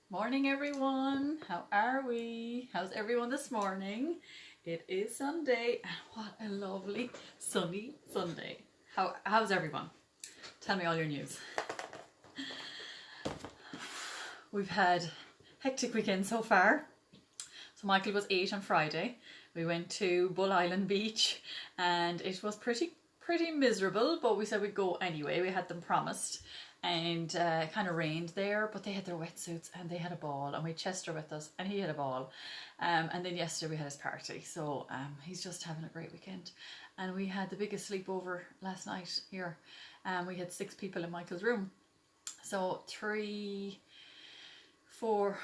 Morning, everyone. How are we? How's everyone this morning? It is Sunday, and what a lovely sunny Sunday. How's everyone? Tell me all your news. We've had hectic weekend so far. So Michael was 8 on Friday. We went to Bull Island Beach, and it was pretty miserable, but we said we'd go anyway. We had them promised. And it kind of rained there, but they had their wetsuits and they had a ball, and we had Chester with us and he had a ball. And then yesterday we had his party, so he's just having a great weekend. And we had the biggest sleepover last night here. We had 6 people in Michael's room, so 3, 4,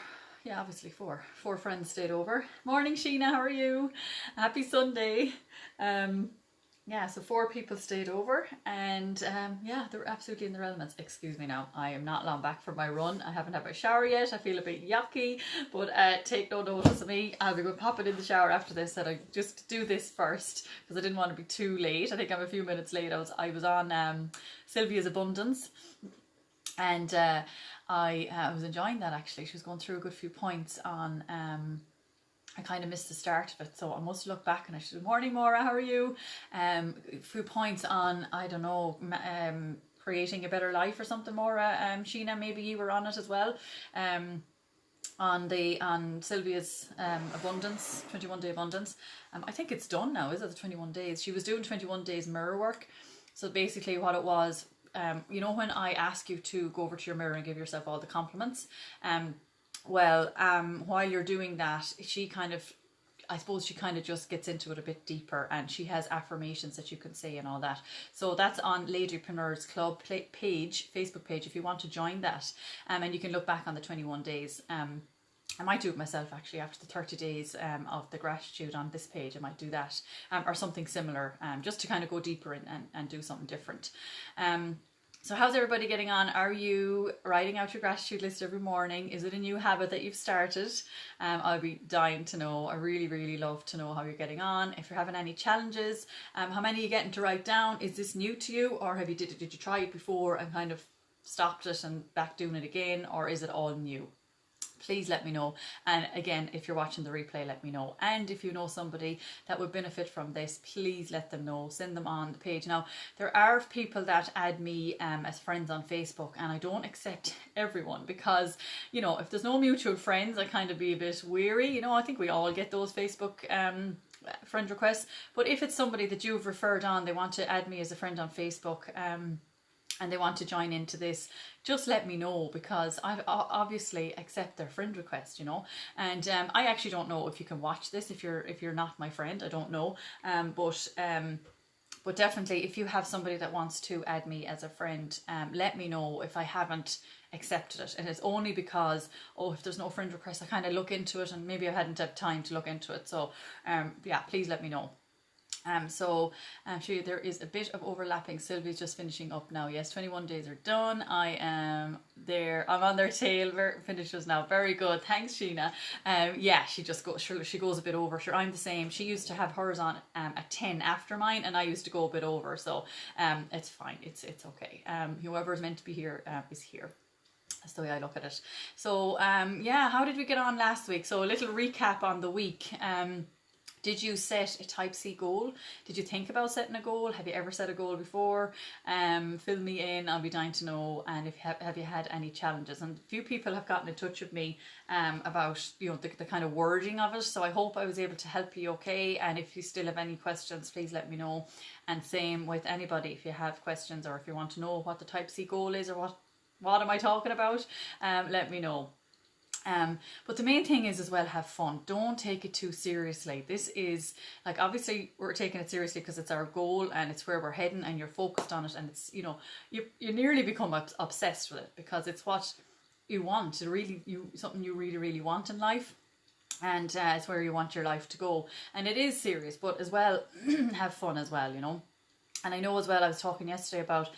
yeah, obviously 4 friends stayed over. Morning, Sheena, how are you? Happy Sunday. Yeah, so 4 people stayed over, and yeah, they were absolutely in their elements. Excuse me now, I am not long back from my run. I haven't had my shower yet. I feel a bit yucky, but take no notice of me. I'll be popping in the shower after this, and I just do this first because I didn't want to be too late. I think I'm a few minutes late. I was on Sylvia's Abundance, and I was enjoying that actually. She was going through a good few points on I kind of missed the start of it, so I must look back and I said, "Morning, Maura, how are you?" A few points on, I don't know, creating a better life or something, Maura. Sheena, maybe you were on it as well. On Sylvia's Abundance, 21-day Abundance. I think it's done now, is it, the 21 days? She was doing 21 days mirror work. So basically what it was, you know when I ask you to go over to your mirror and give yourself all the compliments? While you're doing that, I suppose she kind of just gets into it a bit deeper, and she has affirmations that you can say and all that. So that's on Ladypreneurs Club page, Facebook page, if you want to join that. And you can look back on the 21 days. I might do it myself actually after the 30 days of the gratitude on this page. I might do that or something similar, just to kind of go deeper and do something different. So how's everybody getting on? Are you writing out your gratitude list every morning? Is it a new habit that you've started? I'll be dying to know. I really love to know how you're getting on. If you're having any challenges, how many are you getting to write down? Is this new to you, or did you try it before and kind of stopped it and back doing it again, or is it all new? Please let me know. And again, if you're watching the replay, let me know. And if you know somebody that would benefit from this, please let them know. Send them on the page. Now, there are people that add me as friends on Facebook, and I don't accept everyone because, you know, if there's no mutual friends, I kind of be a bit weary. You know, I think we all get those Facebook friend requests. But if it's somebody that you've referred on, they want to add me as a friend on Facebook, and they want to join into this, just let me know, because I obviously accept their friend request, you know. And I actually don't know if you can watch this if you're not my friend. I don't know, but definitely if you have somebody that wants to add me as a friend, let me know if I haven't accepted it. And it's only because, if there's no friend request, I kind of look into it and maybe I hadn't had time to look into it. So yeah, please let me know. So I'm sure there is a bit of overlapping. Sylvia's just finishing up now. Yes, 21 days are done. I am there. I'm on their tail. Finishes now. Very good. Thanks, Sheena. Yeah, she just goes. She goes a bit over. Sure, I'm the same. She used to have hers on at 10 after mine, and I used to go a bit over. So it's fine. It's okay. Whoever is meant to be here is here. That's the way I look at it. So yeah, how did we get on last week? So a little recap on the week. Did you set a type C goal? Did you think about setting a goal? Have you ever set a goal before? Fill me in. I'll be dying to know. And if have you had any challenges? And a few people have gotten in touch with me about, you know, the kind of wording of it. So I hope I was able to help you okay. And if you still have any questions, please let me know. And same with anybody, if you have questions or if you want to know what the type C goal is or what am I talking about, let me know. But the main thing is as well, have fun. Don't take it too seriously. This is like, obviously we're taking it seriously because it's our goal and it's where we're heading and you're focused on it, and it's, you know, you nearly become obsessed with it because it's what you want. Something you really want in life, and it's where you want your life to go. And it is serious, but as well have fun as well, you know. And I know as well, I was talking yesterday about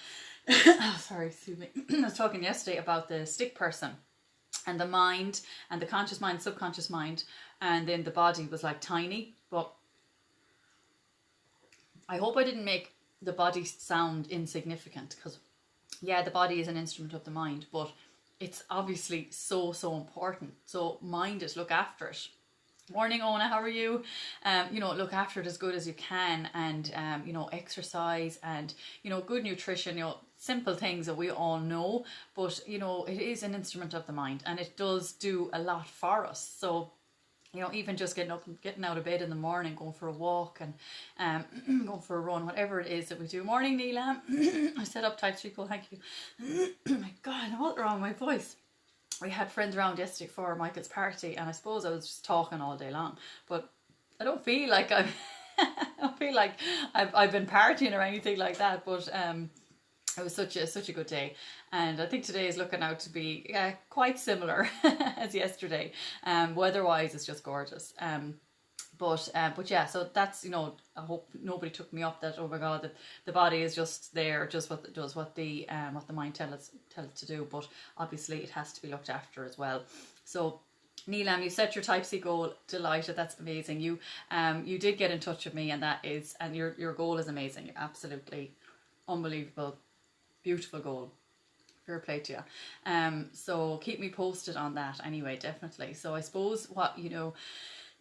sorry, excuse me. I was talking yesterday about the stick person. And the mind, and the conscious mind, subconscious mind, and then the body was like tiny. But I hope I didn't make the body sound insignificant, because yeah, the body is an instrument of the mind, but it's obviously so, so important. So mind it, look after it. Morning, Ona, how are you? Look after it as good as you can, and exercise, and good nutrition, simple things that we all know, but it is an instrument of the mind, and it does do a lot for us. So even just getting up and getting out of bed in the morning, going for a walk, and going for a run, whatever it is that we do. Morning, Neela. I set up type 3 cool, thank you. Oh my God, what's wrong with my voice? We had friends around yesterday for Michael's party, and I suppose I was just talking all day long, but I don't feel like I don't feel like I've been partying or anything like that, but it was such a good day, and I think today is looking out to be quite similar as yesterday. Weather-wise, it's just gorgeous. But yeah, so that's, I hope nobody took me up that, oh my God, the body is just there, just what it does, what the mind tells it to do. But obviously it has to be looked after as well. So Neelam, you set your type C goal. Delighted, that's amazing. You did get in touch with me, and your goal is amazing. You're absolutely unbelievable, beautiful goal. Fair play to you. So keep me posted on that anyway, definitely. So I suppose what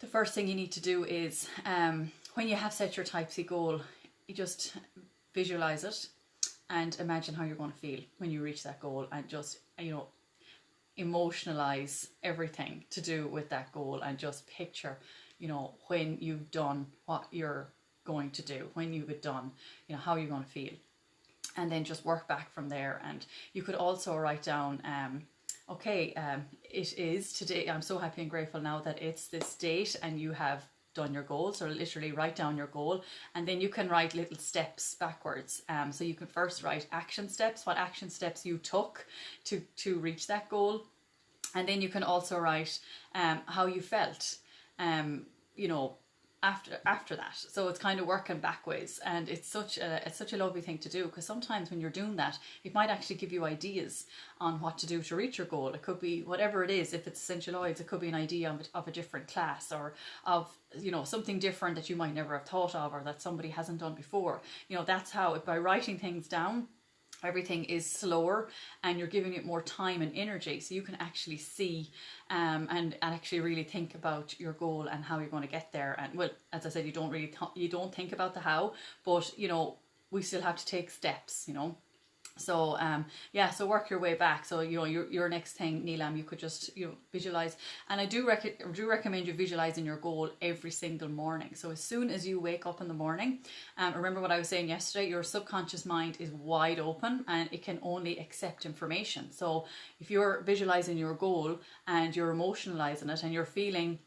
the first thing you need to do is, when you have set your type C goal, you just visualize it and imagine how you're going to feel when you reach that goal, and just emotionalize everything to do with that goal, and just picture when you've done what you're going to do, when you've done how you're going to feel, and then just work back from there. And you could also write down it is today. I'm so happy and grateful now that it's this date and you have done your goal. So literally write down your goal, and then you can write little steps backwards. So you can first write action steps, what action steps you took to reach that goal, and then you can also write how you felt after that. So it's kind of working backwards, and it's such a lovely thing to do, because sometimes when you're doing that, it might actually give you ideas on what to do to reach your goal. It could be whatever it is. If it's essential oils, it could be an idea of a different class, or of something different that you might never have thought of, or that somebody hasn't done before. That's how, by writing things down, everything is slower, and you're giving it more time and energy, so you can actually see and actually really think about your goal and how you're going to get there. And well, as I said, you don't think about the how, but we still have to take steps. So so work your way back. So your next thing, Neelam, you could just visualize, and I do recommend you visualizing your goal every single morning. So as soon as you wake up in the morning, remember what I was saying yesterday, your subconscious mind is wide open, and it can only accept information. So if you're visualizing your goal and you're emotionalizing it, and you're feeling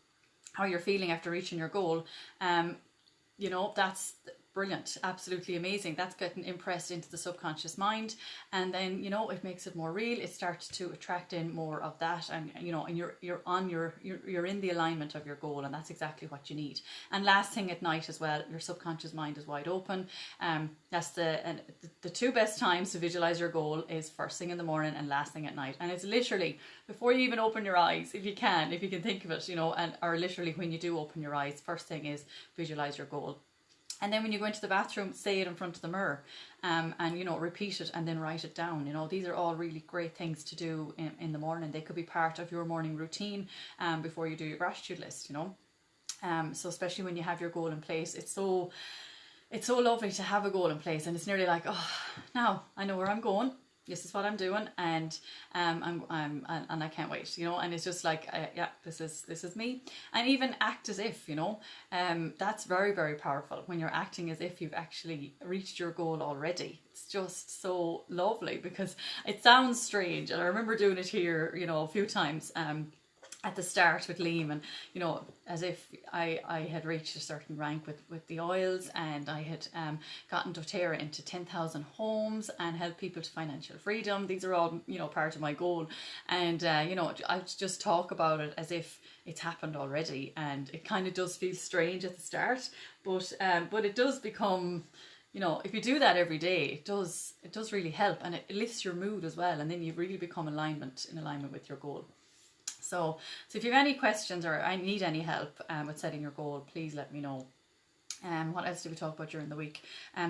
how you're feeling after reaching your goal, that's brilliant, absolutely amazing. That's getting impressed into the subconscious mind, and then it makes it more real. It starts to attract in more of that, and and you're in the alignment of your goal, and that's exactly what you need. And last thing, at night as well, your subconscious mind is wide open. That's the two best times to visualize your goal is first thing in the morning and last thing at night. And it's literally before you even open your eyes, if you can think of it, or literally when you do open your eyes, first thing is visualize your goal. And then when you go into the bathroom, say it in front of the mirror, and repeat it, and then write it down. These are all really great things to do in the morning. They could be part of your morning routine before you do your gratitude list. So especially when you have your goal in place, it's so lovely to have a goal in place, and it's nearly like, oh, now I know where I'm going. This is what I'm doing, and and I can't wait, and it's just like, this is me. And even act as if, that's very, very powerful when you're acting as if you've actually reached your goal already. It's just so lovely, because it sounds strange, and I remember doing it here, a few times at the start with Liam, and as if I had reached a certain rank with the oils, and I had gotten doTERRA into 10,000 homes and helped people to financial freedom. These are all part of my goal, and I just talk about it as if it's happened already, and it kind of does feel strange at the start, but it does become, if you do that every day, it does really help, and it lifts your mood as well, and then you really become in alignment with your goal. So if you have any questions, or I need any help with setting your goal, please let me know. What else did we talk about during the week?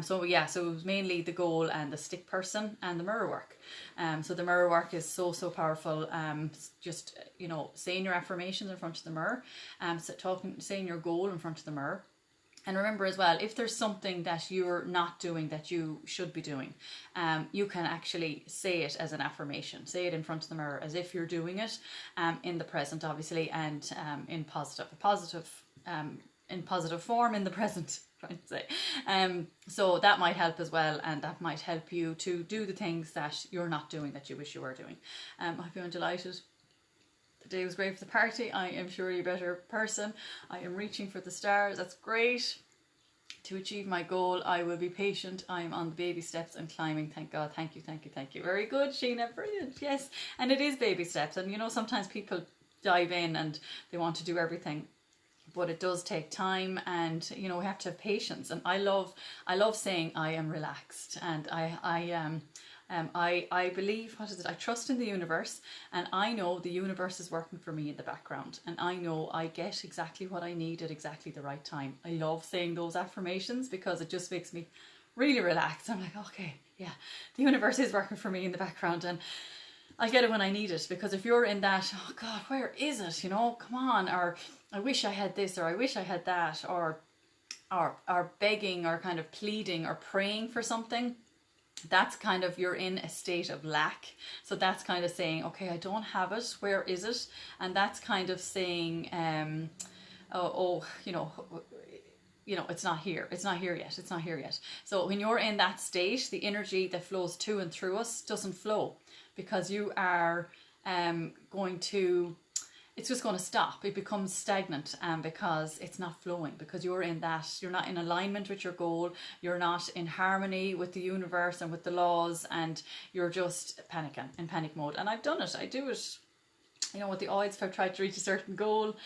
So yeah, so it was mainly the goal and the stick person and the mirror work. So the mirror work is so powerful. Just saying your affirmations in front of the mirror. Saying your goal in front of the mirror. And remember as well, if there's something that you're not doing that you should be doing, you can actually say it as an affirmation. Say it in front of the mirror as if you're doing it in the present, obviously, and in positive form in the present. Trying to say. So that might help as well, and that might help you to do the things that you're not doing that you wish you were doing. I'm feeling delighted. The day was great for the party. I am surely a better person. I am reaching for the stars. That's great. To achieve my goal, I will be patient. I am on the baby steps and climbing. Thank God. Thank you, thank you, thank you. Very good, Sheena. Brilliant. Yes. And it is baby steps. And sometimes people dive in and they want to do everything. But it does take time, and we have to have patience. And I love saying I am relaxed, and I believe, I trust in the universe, and I know the universe is working for me in the background, and I know I get exactly what I need at exactly the right time. I love saying those affirmations because it just makes me really relaxed. I'm like, okay, yeah, the universe is working for me in the background, and I get it when I need it. Because if you're in that, oh God, where is it? Come on, or I wish I had this, or I wish I had that, or begging, or kind of pleading, or praying for something, that's kind of, you're in a state of lack. So that's kind of saying, okay, I don't have it, where is it? And that's kind of saying, it's not here. It's not here yet. It's not here yet. So when you're in that state, the energy that flows to and through us doesn't flow, because you are it's just going to stop. It becomes stagnant because it's not flowing, because you're not in alignment with your goal. You're not in harmony with the universe and with the laws, and you're just panicking, in panic mode. And I've done it. I do it, with the odds, if I've tried to reach a certain goal.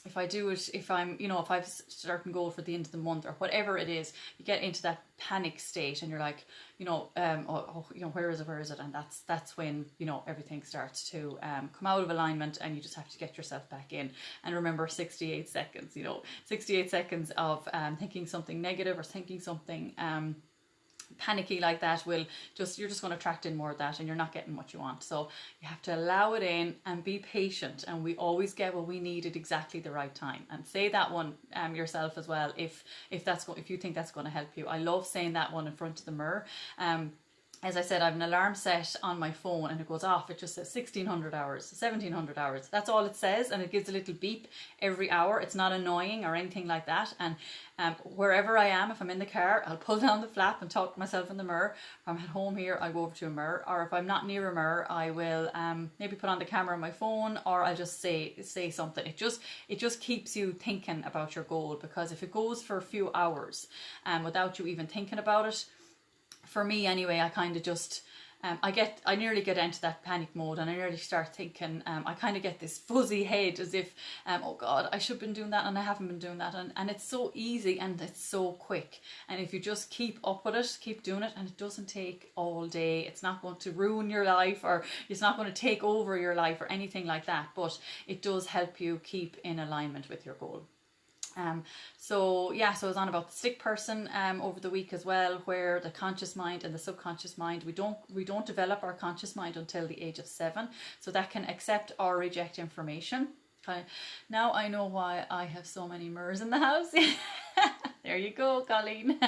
If I do it, if I've a certain goal for the end of the month, or whatever it is, you get into that panic state, and you're like, where is it? And that's when, everything starts to come out of alignment, and you just have to get yourself back in. And remember, 68 seconds, 68 seconds of thinking something negative, or thinking something panicky like that, you're just going to attract in more of that, and you're not getting what you want. So you have to allow it in and be patient, and we always get what we need at exactly the right time. And say that one yourself as well, if you think that's going to help you. I love saying that one in front of the mirror. As I said, I have an alarm set on my phone, and it goes off. It just says 1600 hours, 1700 hours. That's all it says, and it gives a little beep every hour. It's not annoying or anything like that. And wherever I am, if I'm in the car, I'll pull down the flap and talk to myself in the mirror. If I'm at home here, I go over to a mirror. Or if I'm not near a mirror, I will maybe put on the camera on my phone, or I'll just say something. It just keeps you thinking about your goal, because if it goes for a few hours without you even thinking about it, for me anyway, I kind of just, I nearly get into that panic mode, and I nearly start thinking, I kind of get this fuzzy head, as if, oh God, I should have been doing that, and I haven't been doing that. And it's so easy, and it's so quick. And if you just keep up with it, keep doing it, and it doesn't take all day. It's not going to ruin your life, or it's not going to take over your life, or anything like that. But it does help you keep in alignment with your goal. So I was on about the stick person over the week as well, where the conscious mind and the subconscious mind, we don't develop our conscious mind until the age of 7, so that can accept or reject information. Now I know why I have so many mirrors in the house. There you go, Colleen.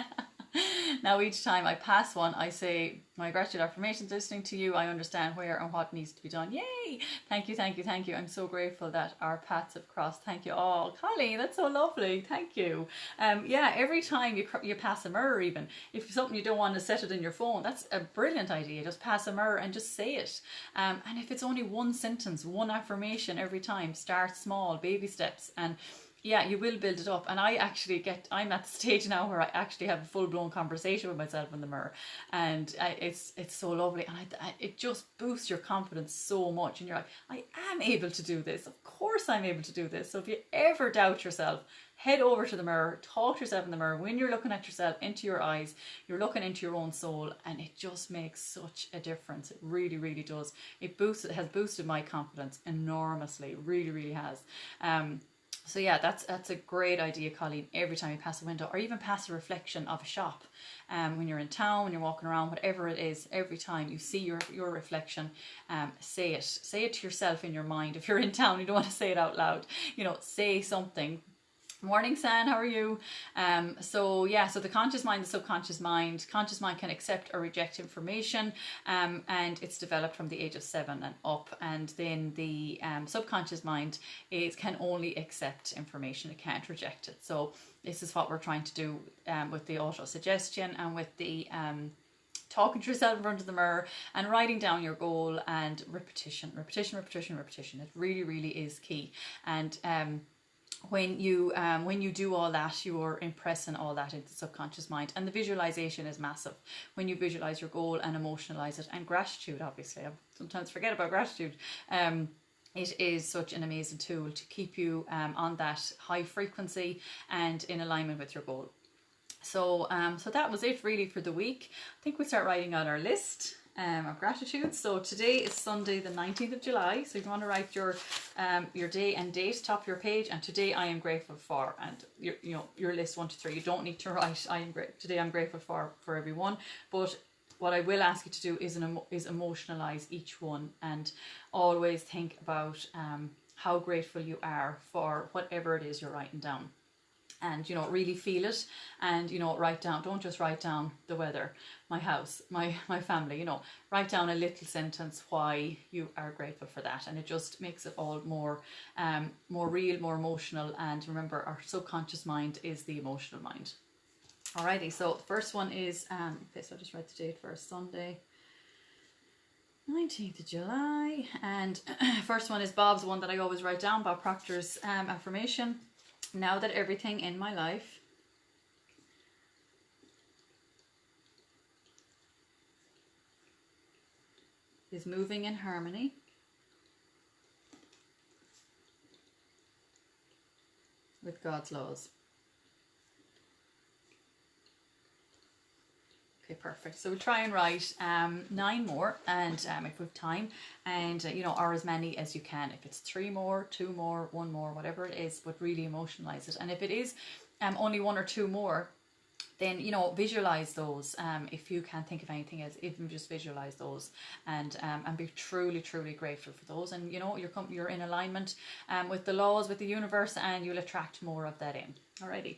Now each time I pass one, I say, my gratitude affirmations, listening to you, I understand where and what needs to be done. Yay! Thank you, thank you, thank you. I'm so grateful that our paths have crossed. Thank you. Oh, Colleen, that's so lovely. Thank you. Every time you pass a mirror, even if something you don't want to set it in your phone, that's a brilliant idea. Just pass a mirror and just say it. And if it's only one sentence, one affirmation every time, start small, baby steps, and you will build it up. And I'm at the stage now where I actually have a full-blown conversation with myself in the mirror, and it's so lovely, and it just boosts your confidence so much, and you're like, I am able to do this. Of course I'm able to do this. So if you ever doubt yourself, head over to the mirror, talk to yourself in the mirror. When you're looking at yourself into your eyes, you're looking into your own soul, and it just makes such a difference. It really, really does. It has boosted my confidence enormously. It really, really has. So yeah, that's a great idea, Colleen. Every time you pass a window, or even pass a reflection of a shop, when you're in town, when you're walking around, whatever it is, every time you see your reflection, say it to yourself in your mind. If you're in town, you don't want to say it out loud. Say something. Morning, San, how are you? So yeah, so the conscious mind, the subconscious mind. Conscious mind can accept or reject information, and it's developed from the age of 7 and up. And then the subconscious mind can only accept information; it can't reject it. So this is what we're trying to do with the auto suggestion and with the talking to yourself in front of the mirror and writing down your goal, and repetition. It really, really is key. And when you do all that, you are impressing all that into the subconscious mind. And the visualization is massive. When you visualize your goal and emotionalize it, and gratitude, obviously, I sometimes forget about gratitude. It is such an amazing tool to keep you on that high frequency and in alignment with your goal. So that was it really for the week. I think we start writing out our list of gratitude. So today is Sunday the 19th of July. So if you want to write your day and date, top of your page, and today I am grateful for, and your list 1 to 3. You don't need to write today I'm grateful for everyone, but what I will ask you to do is emotionalize each one, and always think about how grateful you are for whatever it is you're writing down. And really feel it, and write down. Don't just write down the weather, my house, my family. Write down a little sentence why you are grateful for that, and it just makes it all more real, more emotional. And remember, our subconscious mind is the emotional mind. Alrighty, so the first one is okay. So I'll just write the date first. Sunday, 19th of July, and first one is Bob's one that I always write down. Bob Proctor's affirmation. Now that everything in my life is moving in harmony with God's laws. Okay, perfect. So we'll try and write 9 more, and if we have time, and or as many as you can. If it's 3 more, 2 more, 1 more, whatever it is, but really emotionalize it. And if it is only 1 or 2 more, then visualize those. If you can't think of anything else, even just visualize those, and be truly, truly grateful for those. And you're in alignment with the laws, with the universe, and you'll attract more of that in. Alrighty.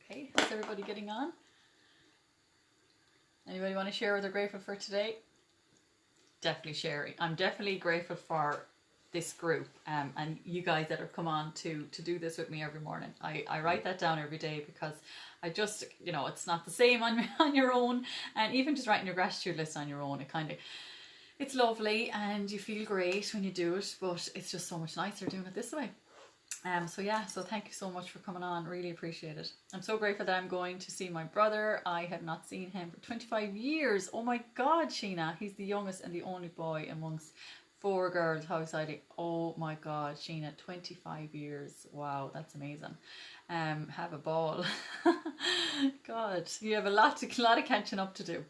Okay, how's everybody getting on? Anybody want to share what they're grateful for today? Definitely share. I'm definitely grateful for this group and you guys that have come on to do this with me every morning. I write that down every day because I just, it's not the same on your own, and even just writing your gratitude list on your own, it kind of It's lovely and you feel great when you do it, but it's just so much nicer doing it this way. So yeah, so thank you so much for coming on. Really appreciate it. I'm so grateful that I'm going to see my brother. I have not seen him for 25 years. Oh my God, Sheena. He's the youngest and the only boy amongst 4 girls. How exciting. Oh my God, Sheena, 25 years. Wow, that's amazing. Have a ball. God, you have a lot of catching up to do.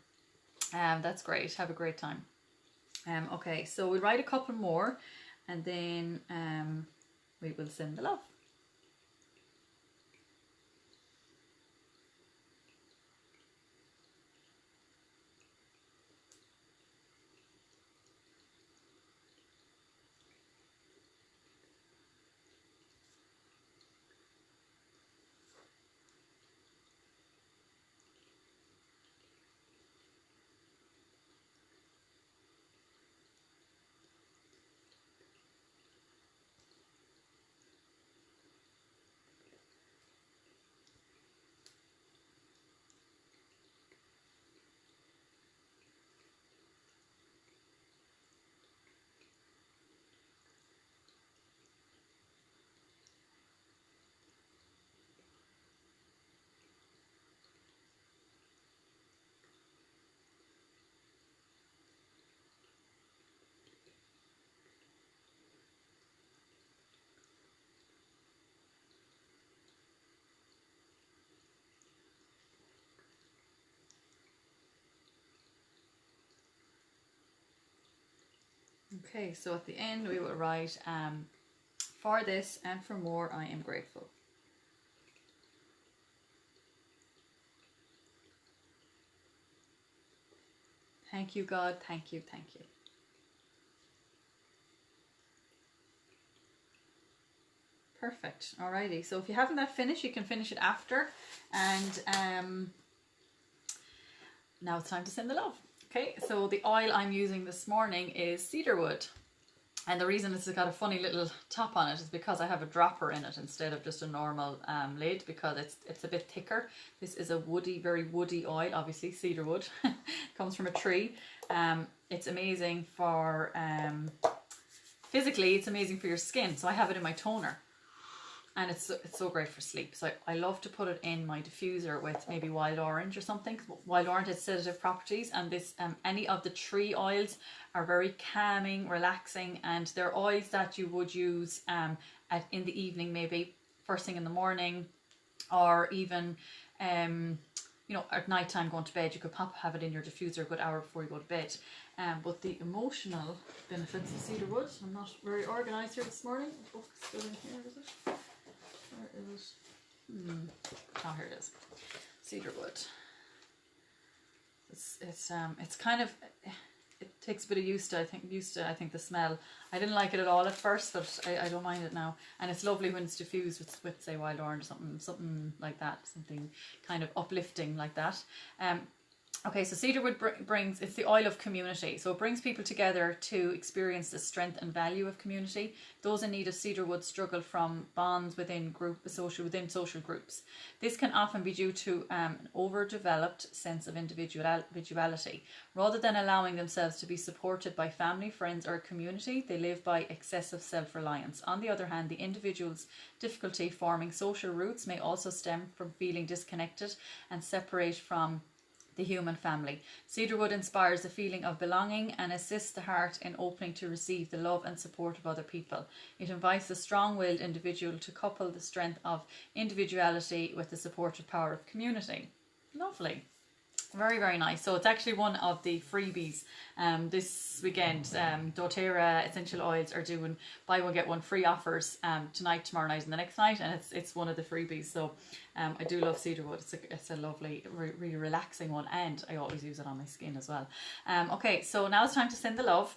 That's great. Have a great time. Okay, so we'll write a couple more and then we will send the love. Okay, so at the end we will write, for this and for more I am grateful. Thank you, God. Thank you, thank you. Perfect. Alrighty, so if you haven't that finished, you can finish it after. And now it's time to send the love. Okay, so the oil I'm using this morning is cedarwood. And the reason this has got a funny little top on it is because I have a dropper in it instead of just a normal lid, because it's a bit thicker. This is a woody, very woody oil, obviously cedarwood. Comes from a tree. It's amazing for, physically it's amazing for your skin. So I have it in my toner. And it's so great for sleep. So I love to put it in my diffuser with maybe wild orange or something. Wild orange has sedative properties, and this any of the tree oils are very calming, relaxing, and they're oils that you would use in the evening, maybe first thing in the morning, or even you know, at night time going to bed. You could have it in your diffuser a good hour before you go to bed. But the emotional benefits of cedarwood. I'm not very organised here this morning. The book's still in here, is it? Where is it? Oh, here it is. Cedarwood. It's kind of, it takes a bit of used to I think the smell. I didn't like it at all at first, but I don't mind it now. And it's lovely when it's diffused with say wild orange, something like that, something kind of uplifting like that. Okay, so cedarwood brings, it's the oil of community. So it brings people together to experience the strength and value of community. Those in need of cedarwood struggle from bonds within social groups. This can often be due to an overdeveloped sense of individuality. Rather than allowing themselves to be supported by family, friends, or a community, they live by excessive self-reliance. On the other hand, the individual's difficulty forming social roots may also stem from feeling disconnected and separate from the human family. Cedarwood inspires a feeling of belonging and assists the heart in opening to receive the love and support of other people. It invites the strong-willed individual to couple the strength of individuality with the supportive power of community. Lovely. Very, very nice. So it's actually one of the freebies this weekend. doTERRA essential oils are doing buy one get one free offers tonight, tomorrow night and the next night, and it's one of the freebies. So I do love cedarwood. It's a lovely, really relaxing one, and I always use it on my skin as well. Okay, so now it's time to send the love.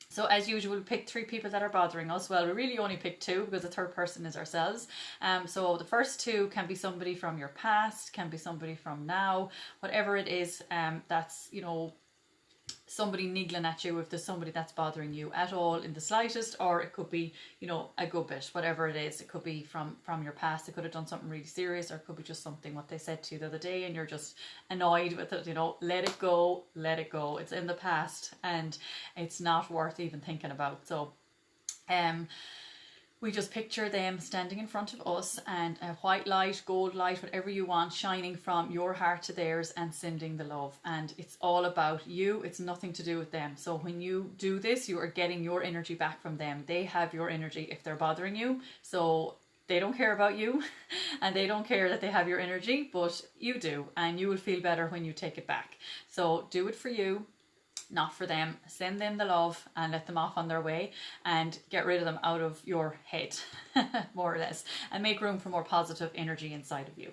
So as usual, we pick 3 people that are bothering us. Well, we really only pick 2 because the third person is ourselves. So the first 2 can be somebody from your past, can be somebody from now, whatever it is that's, you know, somebody niggling at you, if there's somebody that's bothering you at all in the slightest, or it could be, you know, a good bit, whatever it is. It could be from your past. They could have done something really serious, or it could be just something what they said to you the other day and you're just annoyed with it. You know, let it go, let it go. It's in the past and it's not worth even thinking about. So we just picture them standing in front of us, and a white light, gold light, whatever you want, shining from your heart to theirs and sending the love. And it's all about you. It's nothing to do with them. So when you do this, you are getting your energy back from them. They have your energy if they're bothering you. So they don't care about you and they don't care that they have your energy, but you do. And you will feel better when you take it back. So do it for you, not for them. Send them the love and let them off on their way, and get rid of them out of your head, more or less, and make room for more positive energy inside of you.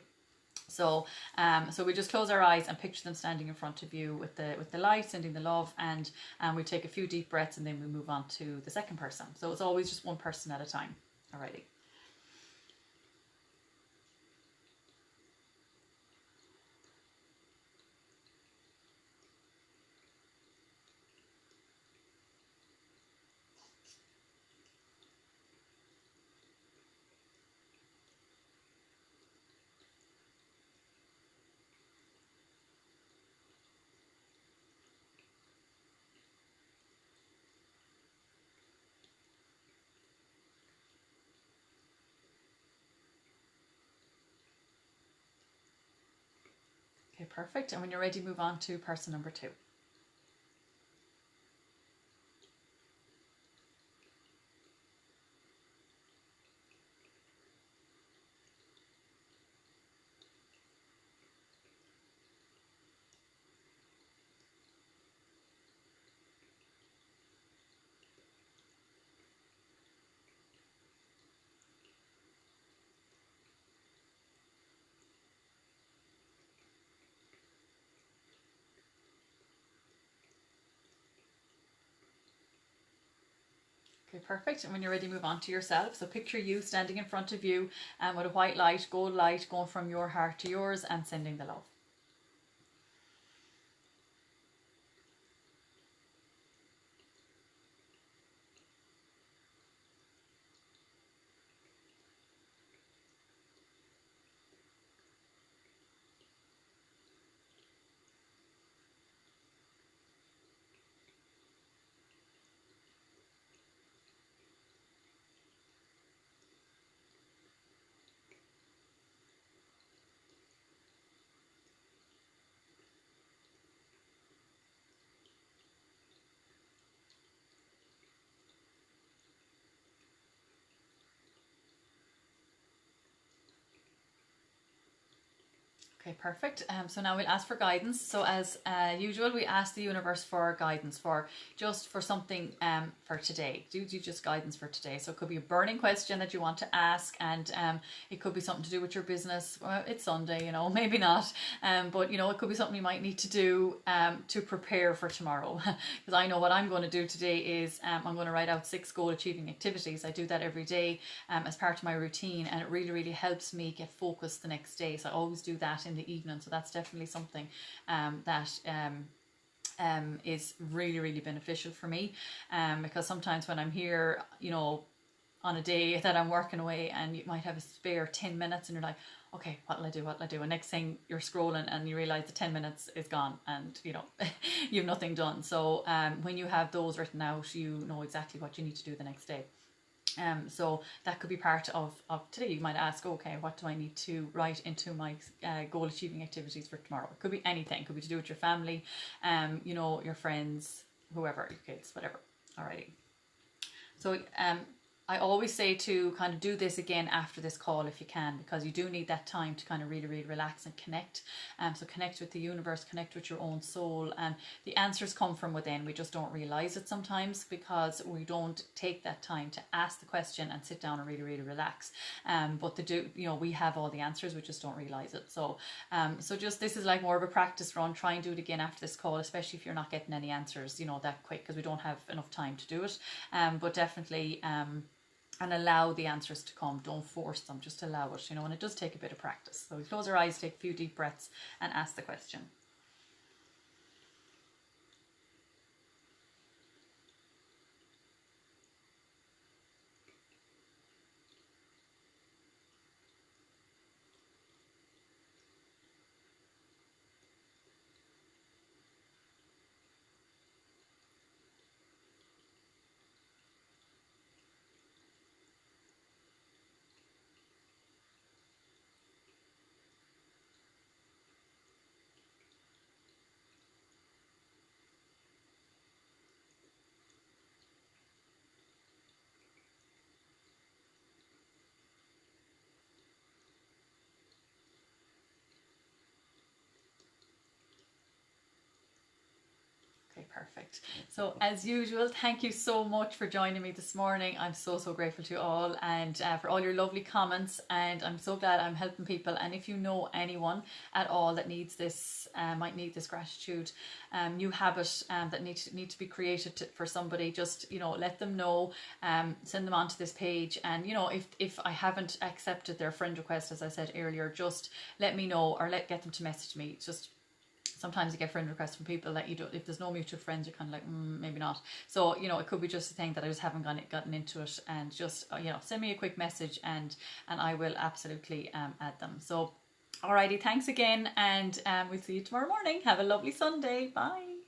So so we just close our eyes and picture them standing in front of you with the light, sending the love, and we take a few deep breaths, and then we move on to the second person. So it's always just one person at a time. Alrighty. Okay, perfect. And when you're ready, move on to person number 2. Okay, perfect. And when you're ready, move on to yourself. So picture you standing in front of you with a white light, gold light, going from your heart to yours and sending the love. Okay, perfect. So now we'll ask for guidance. So as usual, we ask the universe for guidance for something for today. Do just guidance for today. So it could be a burning question that you want to ask, and it could be something to do with your business. Well, it's Sunday, you know, maybe not. But you know, it could be something you might need to do to prepare for tomorrow. Because I know what I'm going to do today is I'm going to write out 6 goal achieving activities. I do that every day as part of my routine, and it really, really helps me get focused the next day. So I always do that in the evening. So that's definitely something that is really, really beneficial for me, because sometimes when I'm here, you know, on a day that I'm working away, and you might have a spare 10 minutes and you're like, okay, what'll I do? And next thing you're scrolling and you realize the 10 minutes is gone, and you know, you've nothing done. So when you have those written out, you know exactly what you need to do the next day. So that could be part of today. You might ask, okay, what do I need to write into my goal achieving activities for tomorrow? It could be anything. It could be to do with your family, you know, your friends, whoever, your kids, whatever. Alrighty. So I always say to kind of do this again after this call if you can, because you do need that time to kind of really, really relax and connect. So connect with the universe, connect with your own soul, and the answers come from within. We just don't realize it sometimes because we don't take that time to ask the question and sit down and really, really relax. But you know, we have all the answers, we just don't realize it. So so just, this is like more of a practice run. Try and do it again after this call, especially if you're not getting any answers, you know, that quick, because we don't have enough time to do it. But definitely and allow the answers to come. Don't force them, just allow it, you know, and it does take a bit of practice. So we close our eyes, take a few deep breaths and ask the question. perfect. So as usual, thank you so much for joining me this morning. I'm so grateful to you all, and for all your lovely comments, and I'm so glad I'm helping people. And if you know anyone at all that needs this, might need this gratitude new habit that need to be created for somebody, just, you know, let them know, send them onto this page. And you know, if I haven't accepted their friend request, as I said earlier, just let me know, or get them to message me. It's just, sometimes you get friend requests from people that you don't, if there's no mutual friends, you're kind of like, maybe not. So, you know, it could be just a thing that I just haven't gotten into it, and just, you know, send me a quick message, and I will absolutely add them. So, alrighty, thanks again, and we'll see you tomorrow morning. Have a lovely Sunday. Bye.